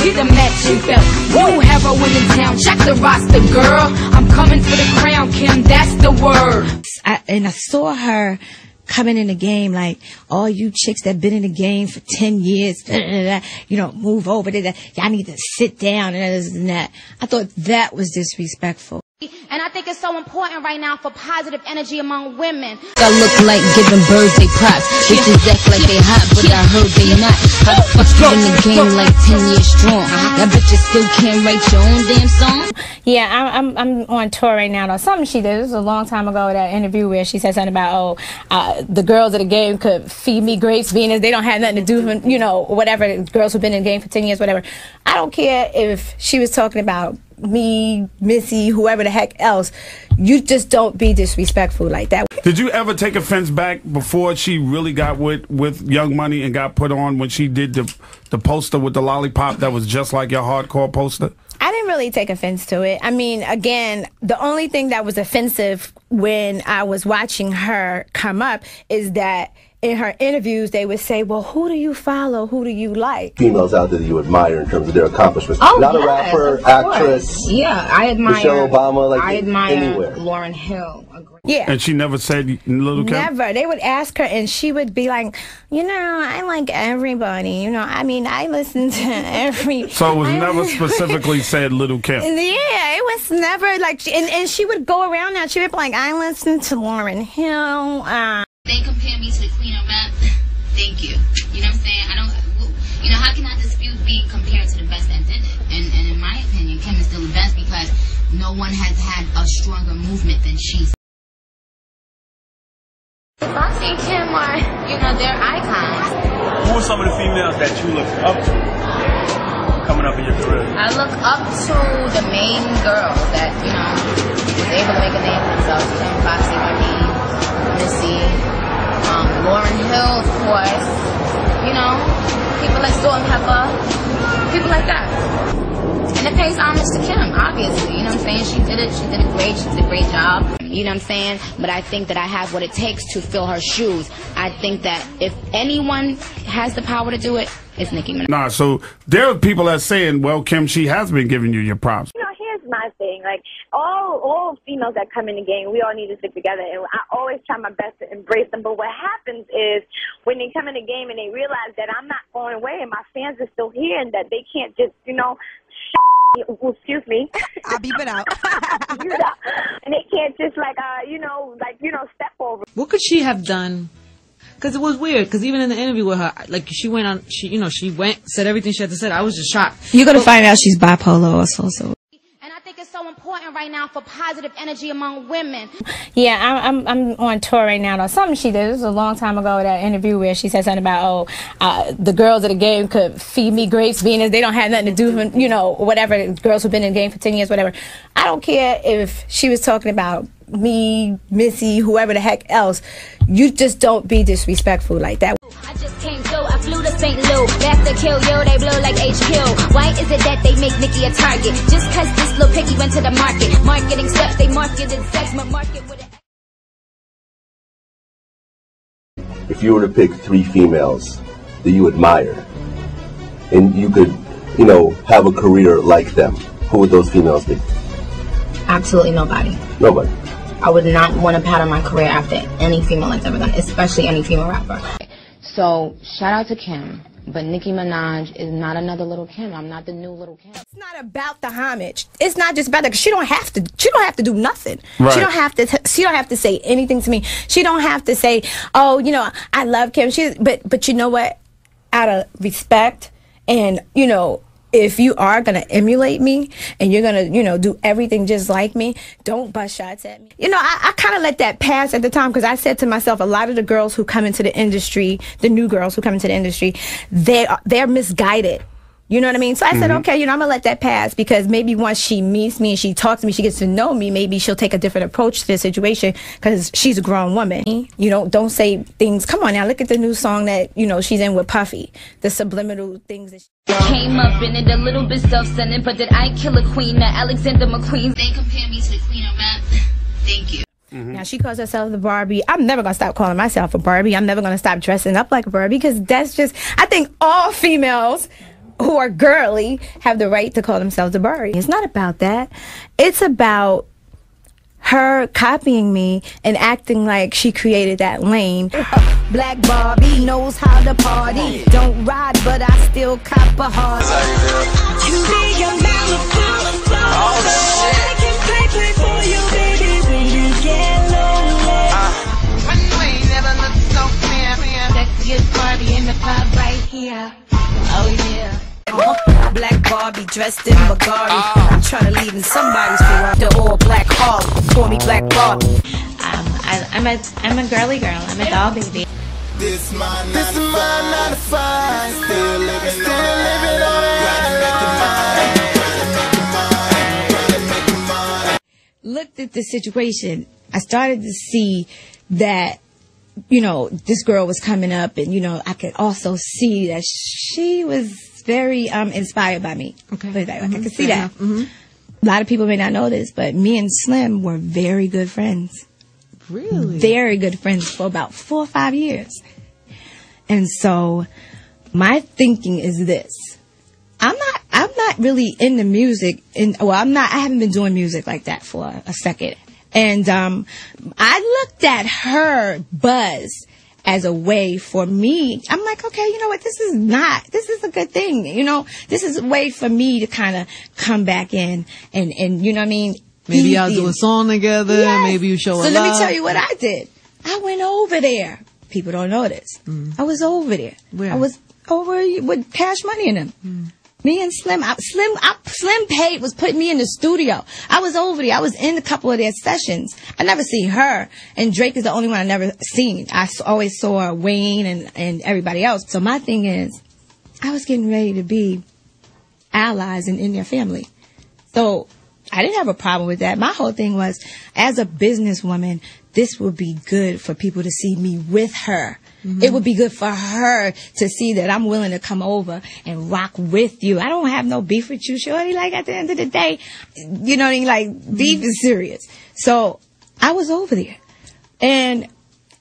get a matching belt. New heroin in town, check the roster, girl. I'm coming for the crown, Kim, that's the word. I saw her coming in the game like, all you chicks that been in the game for 10 years, you know, move over there. Y'all need to sit down and this and that. I thought that was disrespectful. And I think it's so important right now for positive energy among women. I look like giving birds they props. Bitches act like they hot, but I heard they not. How the fuck you in the game like 10 years strong? That bitches still can't write your own damn song? Yeah, I'm on tour right now. Though. Something she did, this was a long time ago, that interview where she said something about, the girls of the game could feed me grapes, Venus. They don't have nothing to do with, you know, whatever, girls who've been in the game for 10 years, whatever. I don't care if she was talking about me, Missy, whoever the heck else. You just don't be disrespectful like that. Did you ever take offense back before she really got with Young Money and got put on when she did the poster with the lollipop that was just like your hardcore poster? I didn't really take offense to it. I mean, again, the only thing that was offensive when I was watching her come up is that in her interviews, they would say, well, who do you follow? Who do you like? Females out there that you admire in terms of their accomplishments. Oh, not yes, a rapper, actress. Yeah, I admire Michelle Obama, like I admire anywhere. Lauryn Hill. Yeah. And she never said Little Kim? Never. They would ask her and she would be like, you know, I like everybody. You know, I mean, I listen to every... So it was never specifically said Little Kim? Yeah, it was never like... And she would go around now. She would be like, I listen to Lauryn Hill. They compare me to the queen of rap. Thank you. You know what I'm saying? I don't... You know, how can I dispute being compared to the best that did it? And in my opinion, Kim is still the best because no one has had a stronger movement than she's. Foxy and Kim are, you know, they're icons. Who are some of the females that you look up to coming up in your career? I look up to the main girls that, you know, was able to make a name for themselves. Kim, Foxy, Remy, Missy, Lauryn Hill, of course. You know, people like Salt and Pepper, people like that. And it pays homage to Kim, obviously. You know what I'm saying? She did it great. She did a great job. You know what I'm saying? But I think that I have what it takes to fill her shoes. I think that if anyone has the power to do it, it's Nicki Minaj. Nah, so there are people that saying, well, Kim, she has been giving you your props. You know, here's my thing. Like, all females that come in the game, we all need to stick together. And I always try my best to embrace them. But what happens is when they come in the game and they realize that I'm not going away and my fans are still here and that they can't just, you know, excuse me. I'll beep it out. And they can't just step over. What could she have done? Because it was weird. Because even in the interview with her, like she went, said everything she had to say. I was just shocked. You're gonna find out she's bipolar also. So. And I think it's so important right now for positive energy among women. Yeah, I'm on tour right now. Though. Something she did, this was a long time ago, that interview where she said something about, the girls of the game could feed me grapes, Venus. They don't have nothing to do with, you know, whatever, girls who've been in the game for 10 years, whatever. I don't care if she was talking about me, Missy, whoever the heck else. You just don't be disrespectful like that. I just came through, I flew to St. Louis. That's the kill, yo, they blow like HQ. Why is it that they make Nicki a target? Just cause this little piggy went to the market. Marketing steps, they marketed sex, but market with it. If you were to pick 3 females that you admire, and you could, you know, have a career like them, who would those females be? Absolutely nobody. Nobody. I would not want to pattern my career after any female that's ever done, especially any female rapper. So, shout out to Kim, but Nicki Minaj is not another Little Kim. I'm not the new Little Kim. It's not about the homage. It's not just about that. She don't have to. She don't have to do nothing. Right. She don't have to. She don't have to say anything to me. She don't have to say, oh, you know, I love Kim. But you know what? Out of respect, and you know, if you are going to emulate me and you're going to, you know, do everything just like me, don't bust shots at me. You know, I kind of let that pass at the time because I said to myself, a lot of the girls who come into the industry, the new girls who come into the industry, they're misguided. You know what I mean? So I said, okay, you know, I'm going to let that pass because maybe once she meets me and she talks to me, she gets to know me, maybe she'll take a different approach to the situation because she's a grown woman. You know, don't say things. Come on now, look at the new song that, you know, she's in with Puffy. The subliminal things that she Came up in it a little bit self-centered, but did I kill a queen? That Alexander McQueen. They compare me to the queen of rap. Thank you. Now, she calls herself the Barbie. I'm never going to stop calling myself a Barbie. I'm never going to stop dressing up like a Barbie because that's just, I think all females who are girly have the right to call themselves a Barbie. It's not about that. It's about her copying me and acting like she created that lane. Black Barbie knows how to party. Don't ride, but I still cop a heart. Barbie in the club right here. Oh yeah. Black Barbie dressed in Bulgari. I'm trying to leave in somebody's Ferrari. The all black Harley. Call me Black Barbie. I'm a girly girl. I'm a doll baby. This my 9 to 5. Still living on it. Looked at the situation. I started to see that, you know, this girl was coming up, and, you know, I could also see that she was very inspired by me. Okay. But I could see that. A lot of people may not know this, but me and Slim were very good friends. Really? Very good friends for about 4 or 5 years. And so my thinking is this. I'm not really into music, I haven't been doing music like that for a second. And I looked at her buzz as a way for me. I'm like, okay, you know what? This is a good thing. You know, this is a way for me to kind of come back in and you know what I mean? Maybe y'all do a song together. Yes. Maybe you show a love. So let me tell you what I did. I went over there. People don't know this. I was over there. Where? I was over with Cash Money in them. Me and Slim, Slim Pate was putting me in the studio. I was over there. I was in a couple of their sessions. I never seen her, and Drake is the only one I never seen. I always saw Wayne and everybody else. So my thing is, I was getting ready to be allies in their family. So I didn't have a problem with that. My whole thing was, as a businesswoman, this would be good for people to see me with her. It would be good for her to see that I'm willing to come over and rock with you. I don't have no beef with you, shorty. Like, at the end of the day, you know what I mean? Like, beef is serious. So I was over there. And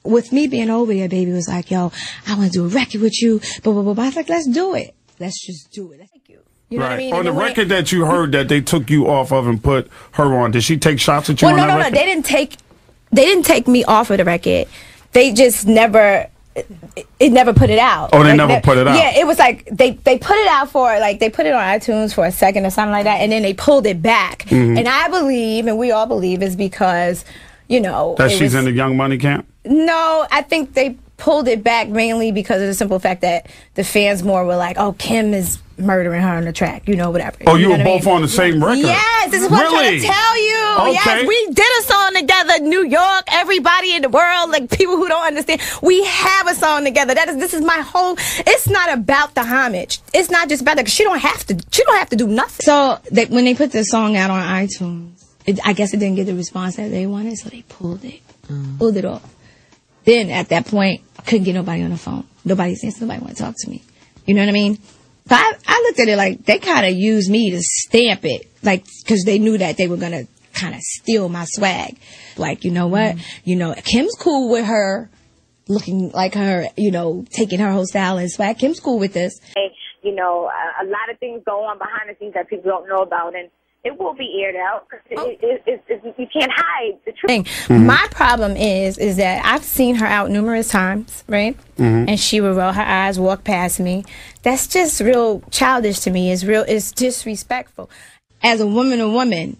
with me being over there, baby was like, yo, I want to do a record with you. Blah, blah, blah, blah. I was like, let's do it. Let's just do it. Thank you. You know what I mean? On the record that you heard that they took you off of and put her on, did she take shots at you on that record? No. They didn't take me off of the record. They just never... It never put it out. Oh, they never put it out. Yeah, it was like they put it out for, like, they put it on iTunes for a second or something like that, and then they pulled it back. And I believe, and we all believe, is because, you know, that she's in the Young Money camp. No, I think they pulled it back mainly because of the simple fact that the fans more were like, oh, Kim is murdering her on the track, you know, whatever. Oh, you were both on the same record? Yes, this is what I'm trying to tell you. Okay. Yes, we did a song together, New York, everybody in the world, like people who don't understand. We have a song together. This is my whole, it's not about the homage. It's not just about that, because she don't have to do nothing. So when they put the song out on iTunes, I guess it didn't get the response that they wanted, so they pulled it. Pulled it off. Then at that point, I couldn't get nobody on the phone. Nobody's answering. Nobody want to talk to me. You know what I mean? So I looked at it like they kind of used me to stamp it, like, because they knew that they were going to kind of steal my swag. Like, you know what? You know, Kim's cool with her looking like her, you know, taking her whole style and swag. Kim's cool with this. You know, a lot of things go on behind the scenes that people don't know about, and it will be aired out. You can't hide the truth. My problem is that I've seen her out numerous times, right? And she would roll her eyes, walk past me. That's just real childish to me. It's disrespectful. As a woman,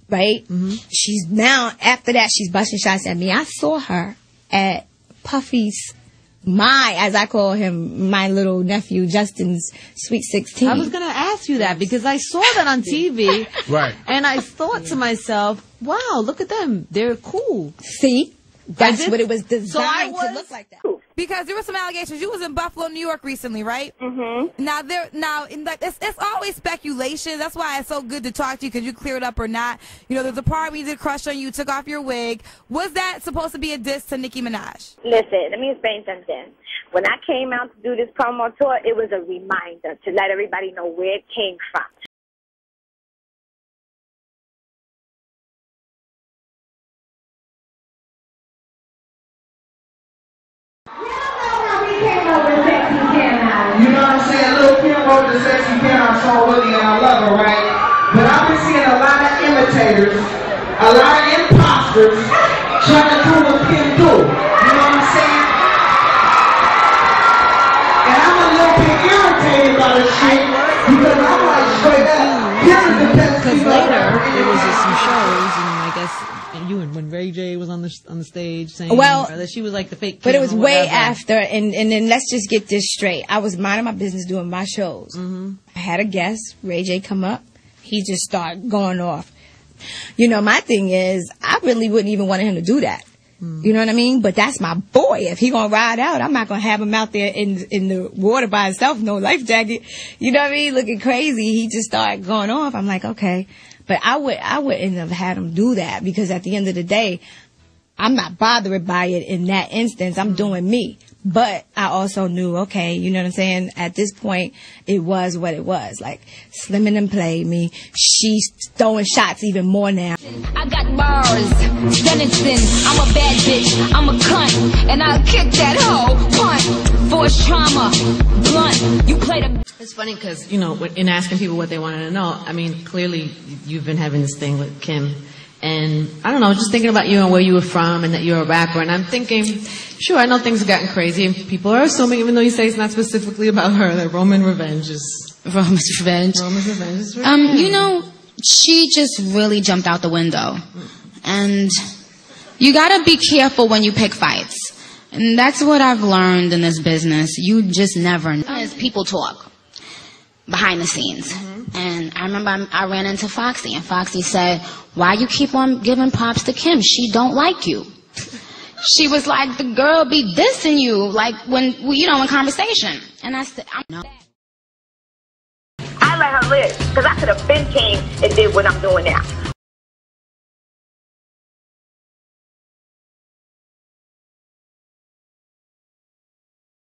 right? She's now, after that, she's busting shots at me. I saw her at Puffy's, as I call him, my little nephew, Justin's Sweet 16. I was going to ask you that because I saw that on TV. Right. And I thought to myself, wow, look at them. They're cool. See? That's what it was designed to look like that. Because there were some allegations. You was in Buffalo, New York recently, right? Now it's always speculation. That's why it's so good to talk to you, because you clear it up or not. You know, there's a part where you did crush on you, took off your wig. Was that supposed to be a diss to Nicki Minaj? Listen, let me explain something. When I came out to do this promo tour, it was a reminder to let everybody know where it came from. You know I'm saying? Lil' Kim wrote the Sexy Piano song Willie and I love her, right? But I've been seeing a lot of imitators, a lot of imposters trying to do what Kim do. You know what I'm saying? And I'm a little bit irritated by this shit because I'm like straight up. Because later there was just some shows, and I guess when Ray J was on the stage saying that she was like the fake. But it was way after, and then let's just get this straight. I was minding my business doing my shows. I had a guest, Ray J, come up. He just started going off. You know, my thing is, I really wouldn't even want him to do that. You know what I mean? But that's my boy. If he gonna ride out, I'm not gonna have him out there in the water by himself, no life jacket. You know what I mean? Looking crazy. He just started going off. I'm like, okay. But I wouldn't have had him do that, because at the end of the day, I'm not bothered by it in that instance. I'm doing me. But I also knew, okay, you know what I'm saying? At this point, it was what it was. Like, Slimming and played me. She's throwing shots even more now. I got bars, Dennison, I'm a bad bitch, I'm a cunt, and I'll kick that hoe, punt, force trauma, blunt, you play the... It's funny because, you know, in asking people what they wanted to know, I mean, clearly you've been having this thing with Kim. And I don't know, just thinking about you and where you were from and that you're a rapper. And I'm thinking, sure, I know things have gotten crazy. And people are assuming, even though you say it's not specifically about her, that Roman revenge is... Roman's revenge. Roman's revenge is revenge. You know, she just really jumped out the window. And you gotta be careful when you pick fights. And that's what I've learned in this business. You just never know. As people talk behind the scenes. And I remember I ran into Foxy, and Foxy said, why you keep on giving props to Kim? She don't like you. She was like, the girl be dissing you, like when, you know, in conversation. And I said, no. I let her live, because I could have been came and did what I'm doing now.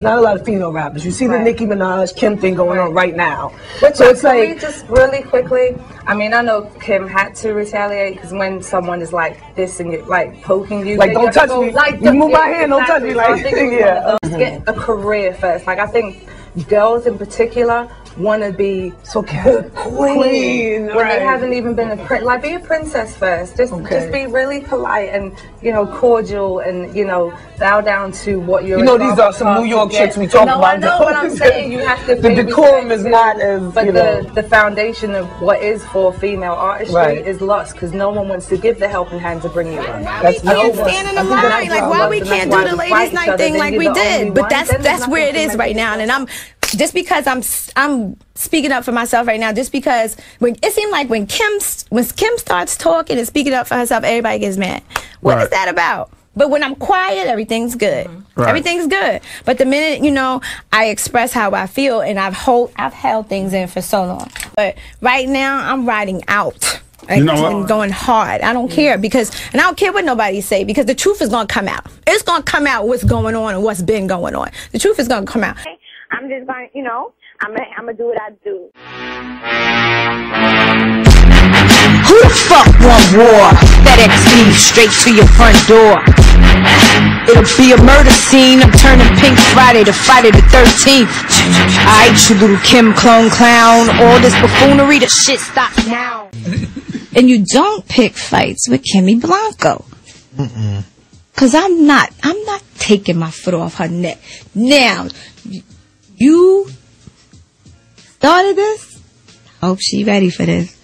Not a lot of female rappers. You see the Nicki Minaj, Kim thing going on right now. But so it's like, we just really quickly, I mean, I know Kim had to retaliate because when someone is like this and like poking you, like don't touch me, like you move my hand, don't touch me, like yeah. Get a career first. Like I think girls in particular want to be so queen when they haven't even been a prince. Like be a princess first. Just be really polite and, you know, cordial and, you know, bow down to what you're. You know, these are some New York chicks we talk about. I know what I'm saying. You have to. The decorum is not as. But you know, the foundation of what is for female artistry is lost because no one wants to give the helping hand to bring you up. That's we can't stand in the line. Like why we can't do the ladies' night thing like we did? But that's where it is right now, and I'm. Just because I'm speaking up for myself right now, just because when it seemed like when Kim starts talking and speaking up for herself, everybody gets mad. What is that about? But when I'm quiet, everything's good. Everything's good. But the minute, you know, I express how I feel, and I've held things in for so long. But right now, I'm riding out. Like, you know and going hard. I don't care and I don't care what nobody say, because the truth is going to come out. It's going to come out what's going on and what's been going on. The truth is going to come out. I'm just going, you know, I'm gonna do what I do. Who the fuck want war? FedEx beef straight to your front door. It'll be a murder scene. I'm turning pink Friday to Friday the 13th. Alright, you little Kim clone clown. All this buffoonery, the shit stops now. And you don't pick fights with Kimmy Blanco. Cause I'm not taking my foot off her neck. Now, you started this? Hope she ready for this.